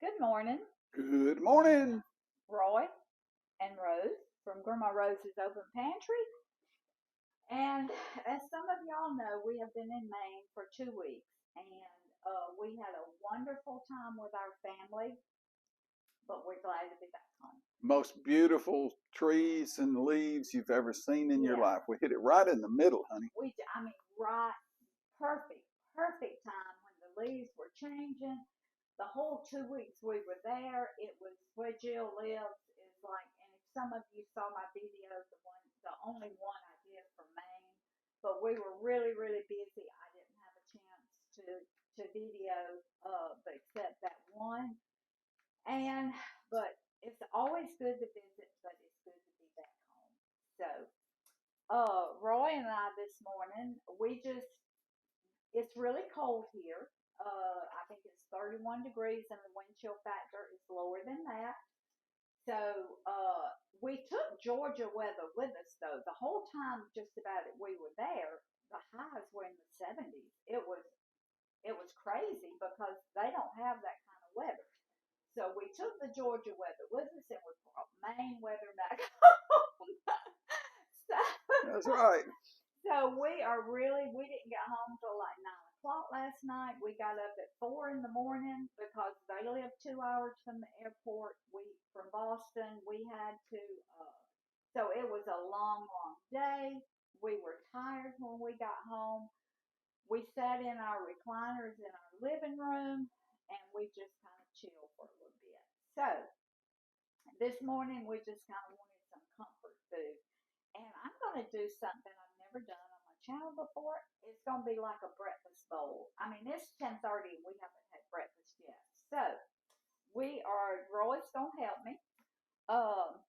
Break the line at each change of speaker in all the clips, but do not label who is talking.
Good morning,
Good morning.
Roy and Rose from Grandma Rose's Open Pantry. And as some of y'all know, we have been in Maine for 2 weeks, and we had a wonderful time with our family, but we're glad to be back home.
Most beautiful trees and leaves you've ever seen in your
Yeah,
life. We hit it right in the middle, honey.
right, perfect time when the leaves were changing. The whole 2 weeks we were there, it was where Jill lives is like, and if some of you saw my video, the only one I did for Maine, but we were really busy. I didn't have a chance to video, but except that one. And but it's always good to visit, but it's good to be back home. So, Roy and I this morning, it's really cold here. I think it's 31 degrees and the wind chill factor is lower than that. So we took Georgia weather with us though. The whole time just about it we were there, the highs were in the 70s. It was crazy because they don't have that kind of weather. So we took the Georgia weather with us and we brought Maine weather back home. so,
That's right.
So we didn't get home till like 9 o'clock last night. We got up at 4 in the morning because they live 2 hours from the airport. From Boston, we had to, so it was a long day. We were tired when we got home. We sat in our recliners in our living room and we just kind of chilled for a little bit. So this morning we just kind of wanted some comfort food. And I'm going to do something I've never done on my channel before. It's going to be like a breakfast bowl. I mean, it's 10:30 and we haven't had breakfast yet. So Roy's going to help me. Um,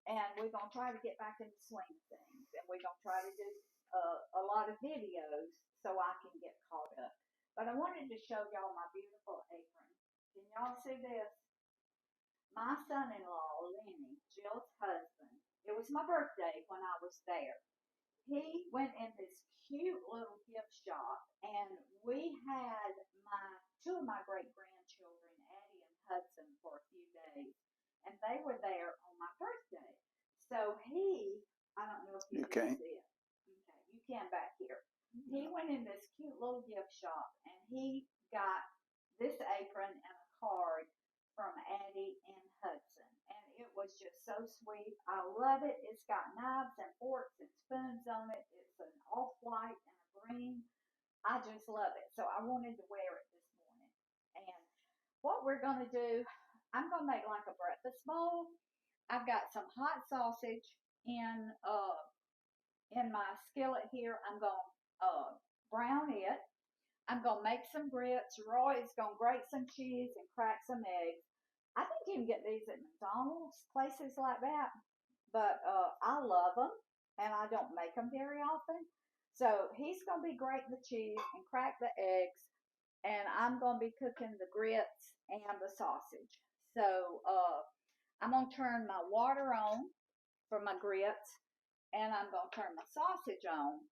and we're going to try to get back in the swing of things. And we're going to try to do a lot of videos so I can get caught up. But I wanted to show y'all my beautiful apron. Can y'all see this? My son-in-law, Lenny, Jill's husband, it was my birthday when I was there. He went in this cute little gift shop, and we had two of my great grandchildren, Addie and Hudson, for a few days, and they were there on my birthday. So I don't know if you can see it. Okay, you can back here. He went in this cute little gift shop, and he got this apron and a card from Addie and Hudson. And it was just so sweet. I love it. It's got knives and forks and spoons on it. It's an off-white and a green. I just love it. So I wanted to wear it this morning. And what we're going to do, I'm going to make like a breakfast bowl. I've got some hot sausage in my skillet here. I'm going to brown it. I'm going to make some grits. Roy's going to grate some cheese and crack some eggs. I think you can get these at McDonald's, places like that. But I love them, and I don't make them very often. So he's going to be grating the cheese and crack the eggs, and I'm going to be cooking the grits and the sausage. So I'm going to turn my water on for my grits, and I'm going to turn my sausage on,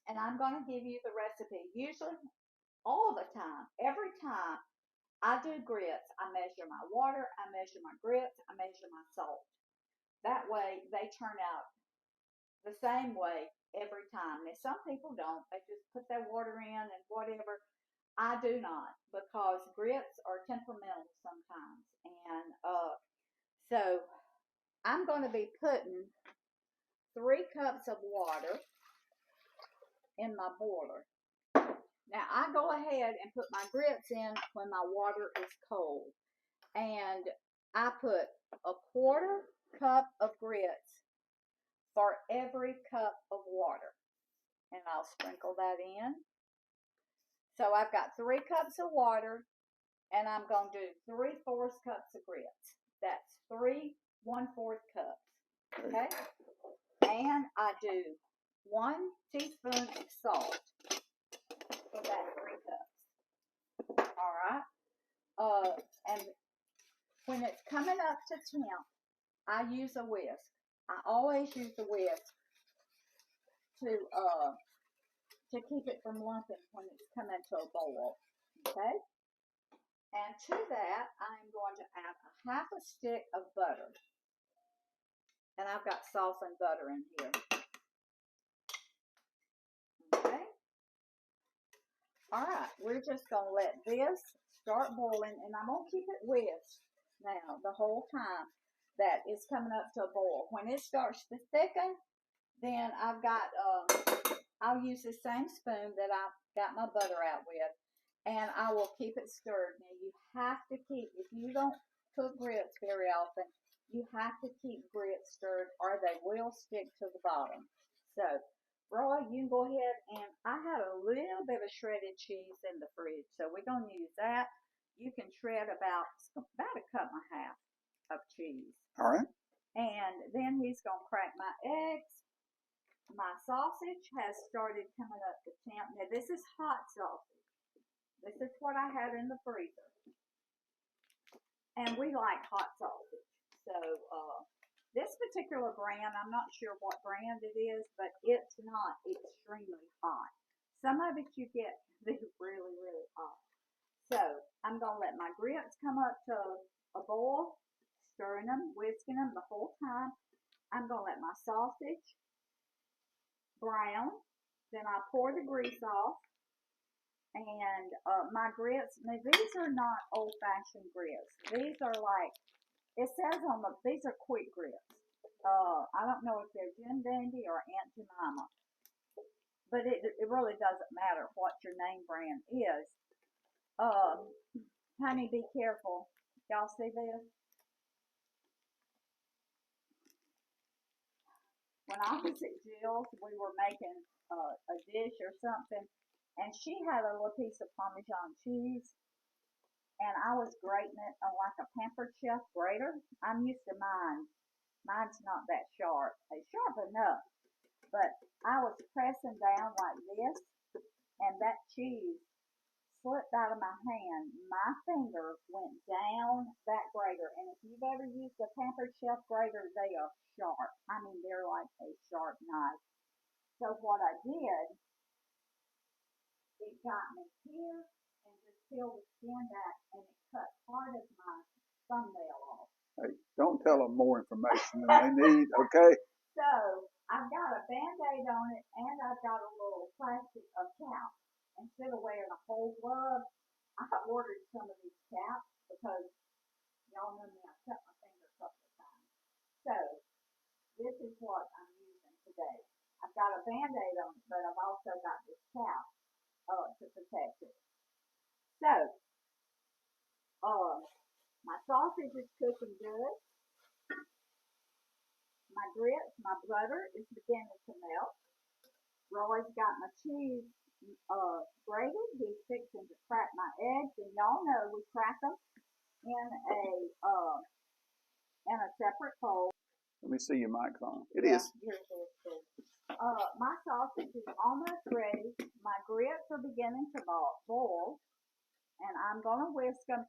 and I'm going to give you the recipe. Usually, all the time, every time I do grits, I measure my water, I measure my grits, I measure my salt. That way, they turn out the same way every time. Now, some people don't. They just put their water in and whatever. I do not because grits are temperamental sometimes. And so I'm going to be putting 3 cups of water in my boiler. Now, I go ahead and put my grits in when my water is cold. And I put a 1/4 cup of grits for every cup of water. And I'll sprinkle that in. So I've got 3 cups of water, and I'm going to do 3/4 cups of grits. That's 3 1/4 cups. Okay? And I do 1 teaspoon of salt for that 3 cups. All right? And when it's coming up to temp, I use a whisk. I always use a whisk to keep it from lumping when it's coming to a boil. Okay? And to that, I'm going to add a half a stick of butter. And I've got softened butter in here. Okay. All right, we're just going to let this start boiling, and I'm going to keep it whisked now the whole time that it's coming up to a boil. When it starts to thicken, then I'll use the same spoon that I got my butter out with, and I will keep it stirred. Now, you have to keep, if you don't cook grits very often, you have to keep grits stirred or they will stick to the bottom. So, Roy, you can go ahead, and I had a little bit of shredded cheese in the fridge, so we're going to use that. You can shred about a cup and a half of cheese.
All right.
And then he's going to crack my eggs. My sausage has started coming up to temp. Now, this is hot sausage. This is what I had in the freezer. And we like hot sausage. So, this particular brand, I'm not sure what brand it is, but it's not extremely hot. Some of it you get really, really hot. So, I'm going to let my grits come up to a boil, stirring them, whisking them the whole time. I'm going to let my sausage brown. Then I pour the grease off. And my grits, now these are not old-fashioned grits. These are like, it says on the, these are quick grits. I don't know if they're Jim Dandy or Aunt Jemima, but it really doesn't matter what your name brand is. Honey, be careful. Y'all see this? When I was at Jill's, we were making a dish or something, and she had a little piece of Parmesan cheese, and I was grating it on like a Pampered Chef grater. I'm used to mine. Mine's not that sharp. It's sharp enough, but I was pressing down like this, and that cheese slipped out of my hand. My finger went down that grater, and if you've ever used a Pampered Chef grater, they are sharp. I mean, they're like a sharp knife. So what I did, it got me here and just peeled the skin back, and it cut part of my thumbnail off.
Hey, don't tell them more information than they need, okay?
So I've got a Band-Aid on it, and I've got a little plastic cap. Instead of wearing a whole glove, I ordered some of these caps because y'all know me, I cut my finger a couple of times. So this is what I'm using today. I've got a Band-Aid on it, but I've also got this cap to protect it. So my sausage is cooking good. My grits, my butter is beginning to melt. Roy's got my cheese grated. He's fixing to crack my eggs, and y'all know we crack them in a separate bowl.
Let me see your mic's on. It
Yeah,
is.
here's this. My sausage is almost ready. My grits are beginning to boil, and I'm going to whisk them.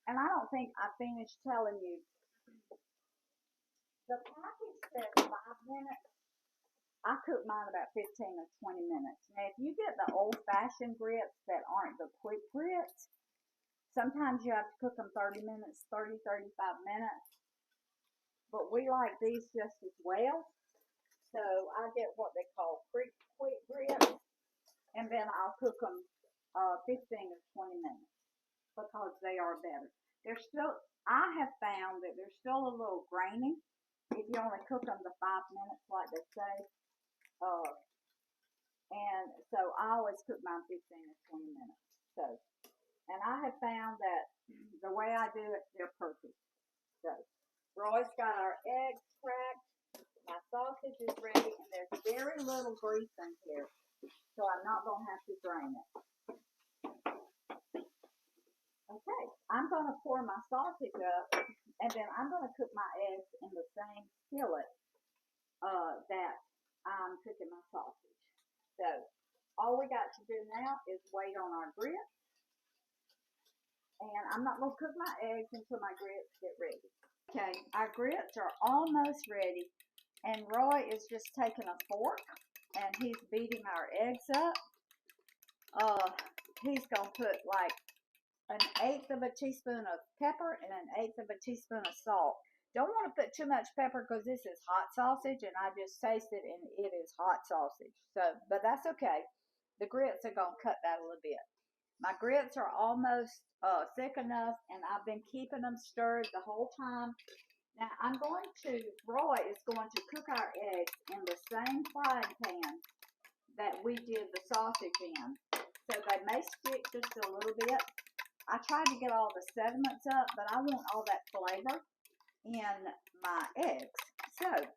And I don't think I finished telling you. The package says 5 minutes. I cook mine about 15 or 20 minutes. Now, if you get the old-fashioned grits that aren't the quick grits, sometimes you have to cook them 30 minutes, 30, 35 minutes. But we like these just as well. So I get what they call quick grits, and then I'll cook them 15 or 20 minutes because they are better. They're still, I have found that they're still a little grainy if you only cook them the 5 minutes like they say. And so I always cook mine 15 or 20 minutes. So, and I have found that the way I do it, they're perfect. So, Roy's got our eggs cracked. My sausage is ready, and there's very little grease in here, so I'm not going to have to drain it. Okay, I'm going to pour my sausage up, and then I'm going to cook my eggs in the same skillet that I'm cooking my sausage. So, all we got to do now is wait on our grits, and I'm not going to cook my eggs until my grits get ready. Okay, our grits are almost ready. And Roy is just taking a fork, and he's beating our eggs up. He's going to put like 1/8 of a teaspoon of pepper and 1/8 of a teaspoon of salt. Don't want to put too much pepper because this is hot sausage, and I just tasted and it is hot sausage. So, but that's okay. The grits are gonna cut that a little bit. My grits are almost thick enough, and I've been keeping them stirred the whole time. Now Roy is going to cook our eggs in the same frying pan that we did the sausage in. So they may stick just a little bit. I tried to get all the sediments up, but I want all that flavor in my eggs. So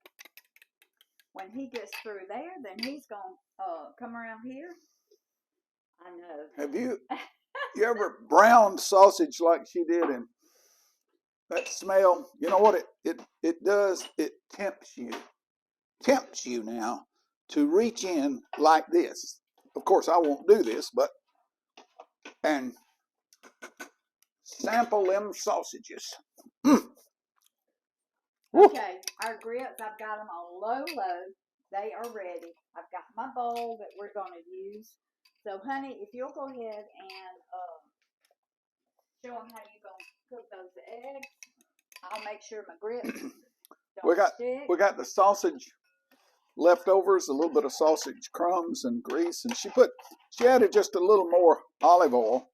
when he gets through there, then he's going to come around here. I know.
Have you ever browned sausage like she did, and that smell? You know what it does? It tempts you now to reach in like this. Of course, I won't do this, but and sample them sausages.
Okay, our grits, I've got them on low. They are ready. I've got my bowl that we're going to use. So, honey, if you'll go ahead and show them how you're going to cook those eggs, I'll make sure my grits don't stick.
We got the sausage leftovers, a little bit of sausage crumbs and grease, and she added just a little more olive oil.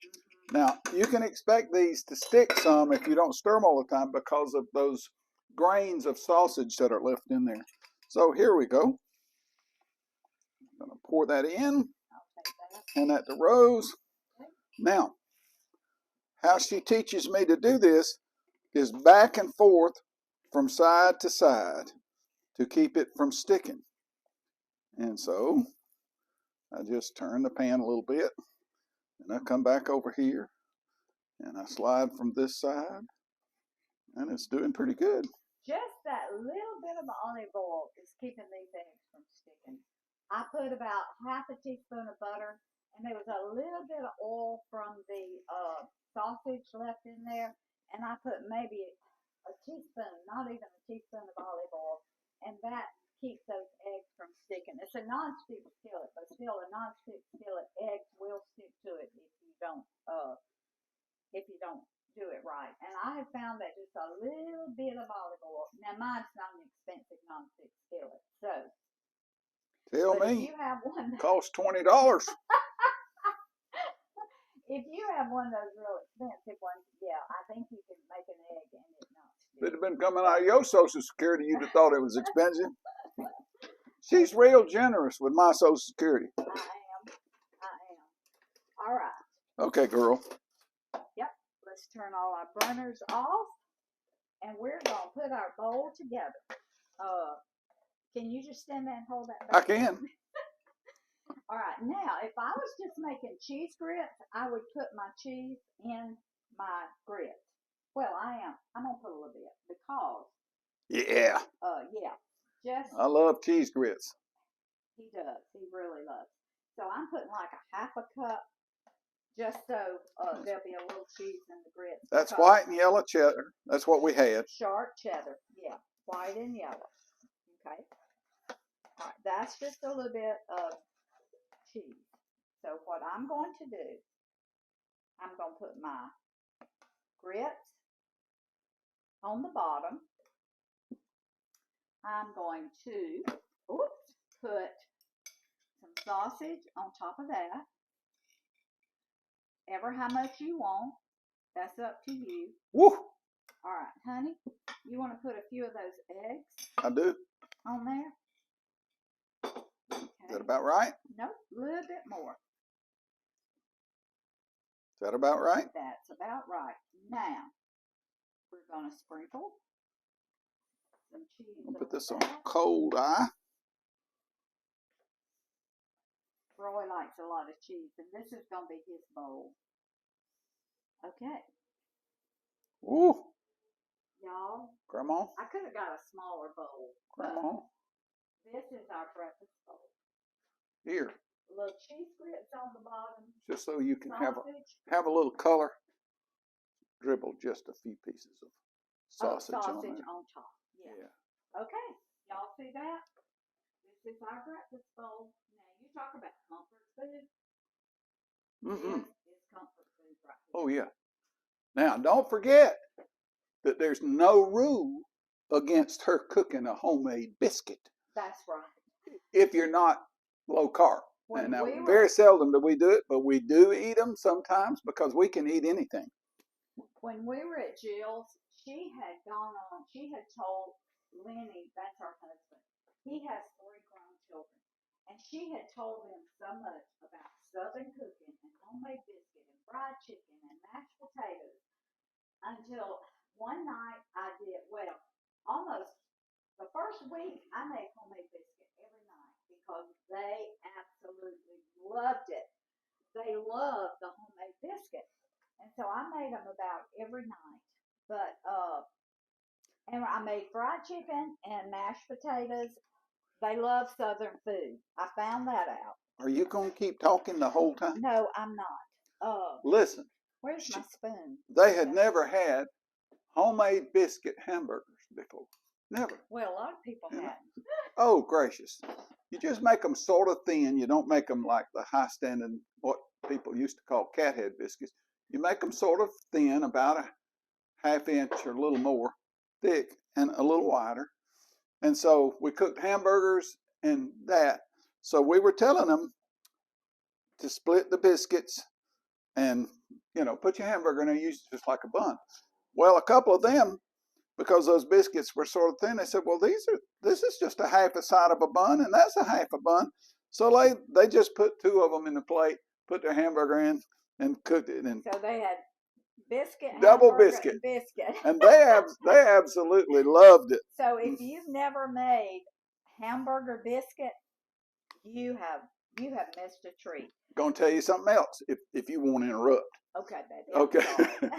Now, you can expect these to stick some if you don't stir them all the time because of those grains of sausage that are left in there. So here we go. I'm going to pour that in and at the rows. Now, how she teaches me to do this is back and forth from side to side to keep it from sticking. And so I just turn the pan a little bit, and I come back over here, and I slide from this side, and it's doing pretty good.
Just that little bit of olive oil is keeping these eggs from sticking. I put about half a teaspoon of butter, and there was a little bit of oil from the sausage left in there, and I put maybe a teaspoon, not even a teaspoon of olive oil, and that keeps those eggs from sticking. It's a non-stick skillet, but still a non-stick skillet, eggs will stick to it if you don't do it right. And I have found that just a little bit of olive oil. Now mine's not an expensive non-stick skillet, so
tell me,
if you have one that
costs $20.
if you have one of those real expensive ones, yeah, I think you can make an egg and it not stick.
If it had been coming out of your Social Security, you'd have thought it was expensive. She's real generous with my Social Security.
I am. All right.
Okay, girl.
Yep. Let's turn all our burners off, and we're gonna put our bowl together. Can you just stand there and hold that back?
I can.
All right. Now, if I was just making cheese grits, I would put my cheese in my grits. Well, I am. I'm gonna put a little bit because.
Yeah.
Yeah. Just.
I love cheese grits.
He does. He really loves. So I'm putting like a half a cup, just so there'll be a little cheese in the grits.
That's white and yellow cheddar. That's what we had.
Sharp cheddar. Yeah. White and yellow. Okay. All right. That's just a little bit of cheese. So what I'm going to do, I'm going to put my grits on the bottom. I'm going to put some sausage on top of that. Ever how much you want. That's up to you.
Woo!
All right, honey, you want to put a few of those eggs?
I do.
On there? Okay.
Is that about right?
Nope, a little bit more.
Is that about right?
That's about right. Now, we're going to sprinkle some cheese.
I'll put this on cold eye.
Roy likes a lot of cheese, and this is going to be his bowl. Okay.
Ooh.
Y'all.
Grandma.
I could have got a smaller bowl.
Grandma.
This is our breakfast bowl.
Here.
A little cheese grits on the bottom.
Just so you can
sausage.
have a little color. Dribble just a few pieces of sausage on there.
On top.
Yeah.
Okay. Y'all see that? This is our breakfast bowl. Now you talk about comfort food.
Mm-hmm.
This is comfort food right here.
Oh yeah. Now, don't forget that there's no rule against her cooking a homemade biscuit
That's right.
if you're not low carb. And now, very seldom do we do it, but we do eat them sometimes because we can eat anything.
When we were at Jill's, she had told Lenny, that's her husband, he has 3 grown children, and she had told him so much about Southern cooking and homemade biscuit and fried chicken and mashed potatoes until one night I did, well, almost the first week I made homemade biscuit every night because they absolutely loved it. They loved the homemade biscuit. And so I made them about every night. But and I made fried chicken and mashed potatoes. They love Southern food. I found that out.
Are you going to keep talking the whole time?
No, I'm not.
Listen.
Where's my spoon?
They had never had homemade biscuit hamburgers before. Never.
Well, a lot of people hadn't.
Oh, gracious. You just make them sort of thin. You don't make them like the high standing, what people used to call cathead biscuits. You make them sort of thin, about a ½ inch or a little more thick and a little wider. And so we cooked hamburgers and that. So we were telling them to split the biscuits and, you know, put your hamburger in there, use it just like a bun. Well, a couple of them, because those biscuits were sort of thin, they said, well, this is just a half a side of a bun, and that's a half a bun. So they just put 2 of them in the plate, put their hamburger in, and cooked it. And
so they had biscuit,
double biscuit,
and biscuit,
and they absolutely loved it.
So if you've never made hamburger biscuit, you have missed a treat.
Gonna tell you something else if you won't interrupt.
Okay, baby.
Okay.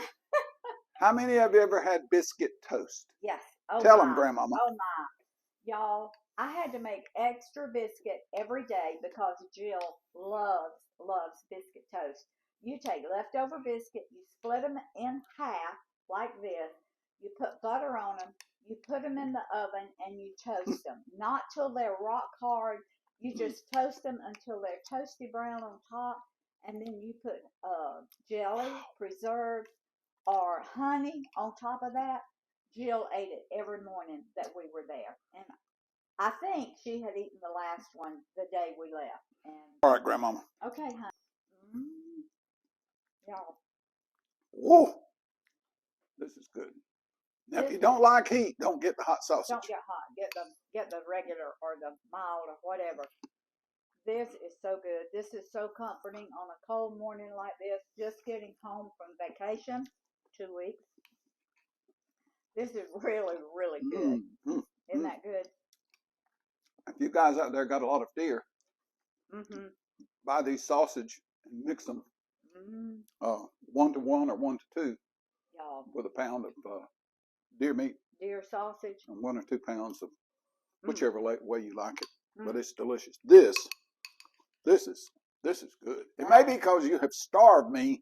How many of you ever had biscuit toast?
Yes.
Tell them, Grandmama.
Oh my, y'all! I had to make extra biscuit every day because Jill loves biscuit toast. You take leftover biscuit, you split them in half like this. You put butter on them. You put them in the oven and you toast them. Not till they're rock hard. You just toast them until they're toasty brown on top, and then you put jelly, preserved, or honey on top of that. Jill ate it every morning that we were there, and I think she had eaten the last one the day we left. And
all right, Grandmama.
Okay, honey. Y'all.
Whoa, this is good. Now, if you don't like heat, don't get the hot sausage.
Don't get hot. Get the regular or the mild or whatever. This is so good. This is so comforting on a cold morning like this. Just getting home from vacation, 2 weeks. This is really, really good. Isn't that good?
If you guys out there got a lot of deer, buy these sausage and mix them 1 to 1 or 1 to 2 with a pound of deer meat.
Deer sausage.
And 1 or 2 pounds of whichever way you like it. But it's delicious. This is good. It may be because you have starved me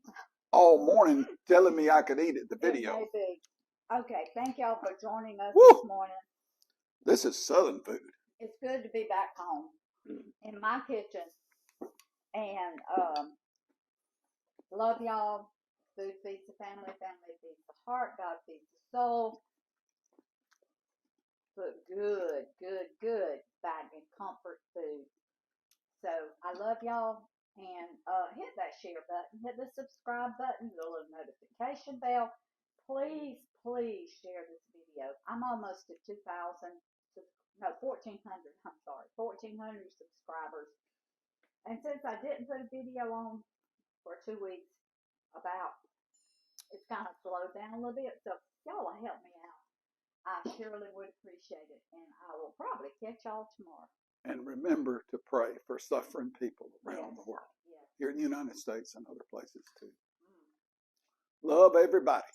all morning telling me I could eat it, the video.
It may be. Okay, thank y'all for joining us this morning.
This is Southern food.
It's good to be back home in my kitchen. And love y'all. Food feeds the family, family feeds the heart, God feeds the soul. But good back in comfort food. So I love y'all, and hit that share button, hit the subscribe button, the little notification bell. Please share this video. I'm almost at 1,400. I'm sorry, 1,400 subscribers. And since I didn't put a video on for 2 weeks, it's kind of slowed down a little bit. So y'all will help me out. I surely would appreciate it, and I will probably catch y'all tomorrow.
And remember to pray for suffering people around the world. Here in the United States and other places too. Love everybody.